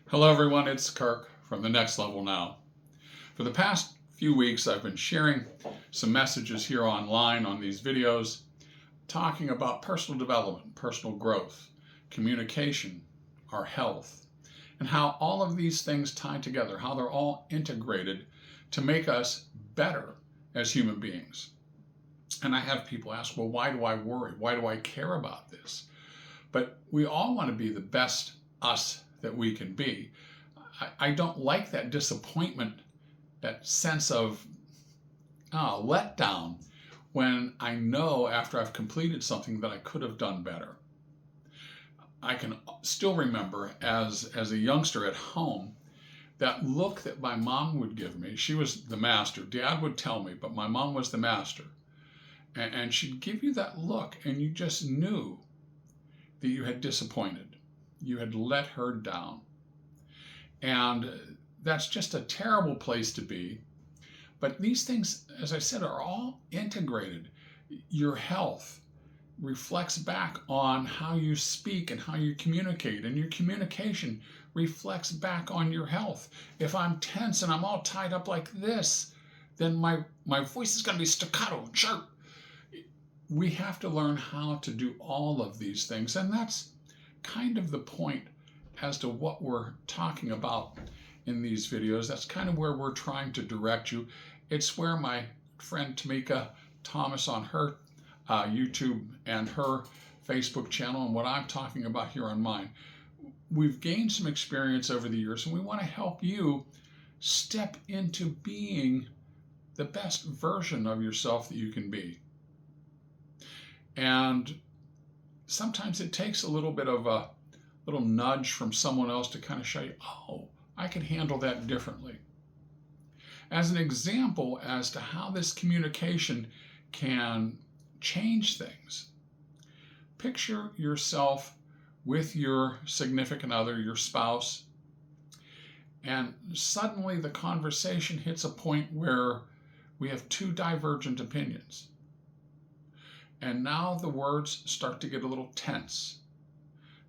Hello, everyone. It's Kirk from The Next Level Now. For the past few weeks, I've been sharing some messages here online on these videos talking about personal development, personal growth, communication, our health, and how all of these things tie together, how they're all integrated to make us better as human beings. And I have people ask, well, why do I worry? Why do I care about this? But we all want to be the best us that we can be. I don't like that disappointment, that sense of letdown when I know after I've completed something that I could have done better. I can still remember as a youngster at home, that look that my mom would give me. She was the master. Dad would tell me, but my mom was the master. And she'd give you that look, and you just knew that you had disappointed. You had let her down. And that's just a terrible place to be. But these things, as I said, are all integrated. Your health reflects back on how you speak and how you communicate, and your communication reflects back on your health. If I'm tense and I'm all tied up like this, then my voice is going to be staccato and sharp. We have to learn how to do all of these things, and that's kind of the point as to what we're talking about in these videos. That's kind of where we're trying to direct you. It's where my friend Tamika Thomas on her YouTube and her Facebook channel, and what I'm talking about here on mine. We've gained some experience over the years, and we want to help you step into being the best version of yourself that you can be. And sometimes it takes a little bit of a little nudge from someone else to kind of show you, oh, I can handle that differently. As an example as to how this communication can change things, picture yourself with your significant other, your spouse, and suddenly the conversation hits a point where we have two divergent opinions. And now the words start to get a little tense.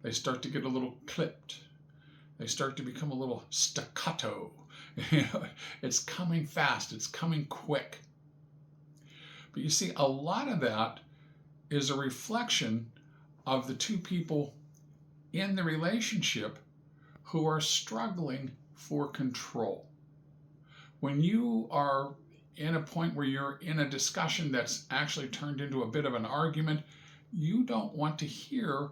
They start to get a little clipped. They start to become a little staccato. It's coming fast. It's coming quick. But you see, a lot of that is a reflection of the two people in the relationship who are struggling for control. When you are in a point where you're in a discussion that's actually turned into a bit of an argument, you don't want to hear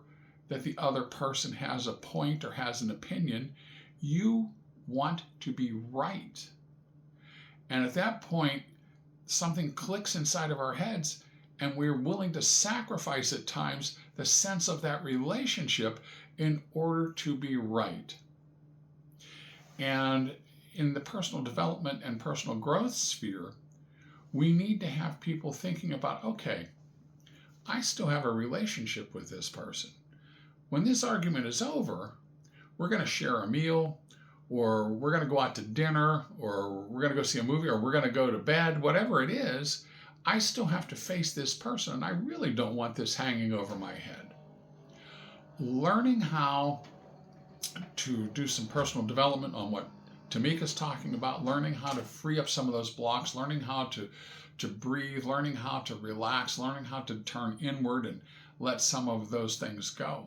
that the other person has a point or has an opinion. You want to be right. And at that point, something clicks inside of our heads, and we're willing to sacrifice at times the sense of that relationship in order to be right. And in the personal development and personal growth sphere, we need to have people thinking about, okay, I still have a relationship with this person. When this argument is over, we're going to share a meal, or we're going to go out to dinner, or we're going to go see a movie, or we're going to go to bed, whatever it is. I still have to face this person, and I really don't want this hanging over my head. Learning how to do some personal development on what Tamika's talking about, learning how to free up some of those blocks, learning how to breathe, learning how to relax, learning how to turn inward and let some of those things go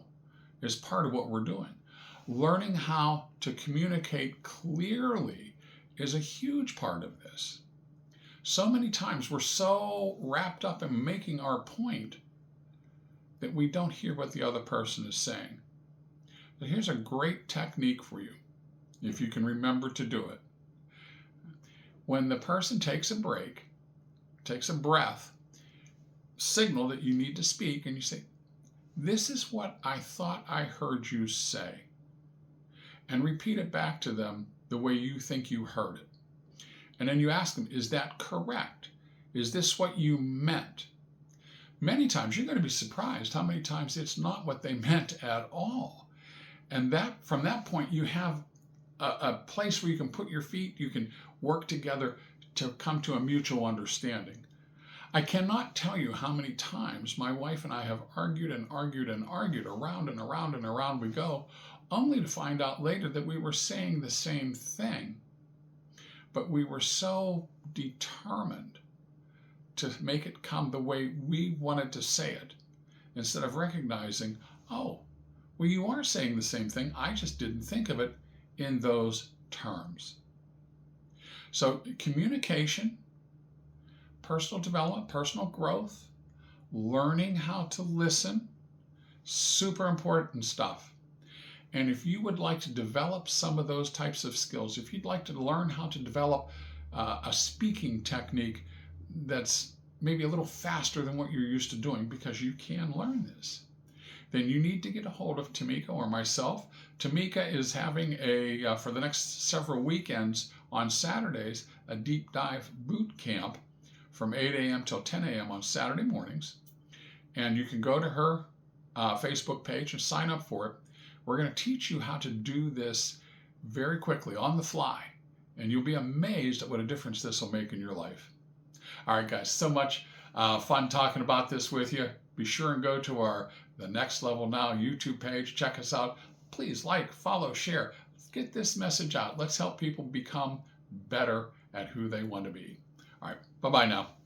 is part of what we're doing. Learning how to communicate clearly is a huge part of this. So many times we're so wrapped up in making our point that we don't hear what the other person is saying. But here's a great technique for you, if you can remember to do it. When the person takes a break, takes a breath, signal that you need to speak, and you say, this is what I thought I heard you say. And repeat it back to them the way you think you heard it. And then you ask them, is that correct? Is this what you meant? Many times you're going to be surprised how many times it's not what they meant at all. And that from that point, you have a place where you can put your feet, you can work together to come to a mutual understanding. I cannot tell you how many times my wife and I have argued and argued and argued, around and around and around we go, only to find out later that we were saying the same thing, but we were so determined to make it come the way we wanted to say it, instead of recognizing, oh, well, you are saying the same thing, I just didn't think of it in those terms. So communication, personal development, personal growth, learning how to listen, super important stuff. And if you would like to develop some of those types of skills, if you'd like to learn how to develop a speaking technique that's maybe a little faster than what you're used to doing, because you can learn this, then you need to get a hold of Tamika or myself. Tamika is having for the next several weekends on Saturdays, a deep dive boot camp from 8 a.m. till 10 a.m. on Saturday mornings. And you can go to her Facebook page and sign up for it. We're going to teach you how to do this very quickly on the fly, and you'll be amazed at what a difference this will make in your life. All right, guys, so much fun talking about this with you. Be sure and go to the Next Level Now YouTube page. Check us out. Please like, follow, share. Get this message out. Let's help people become better at who they want to be. All right, bye-bye now.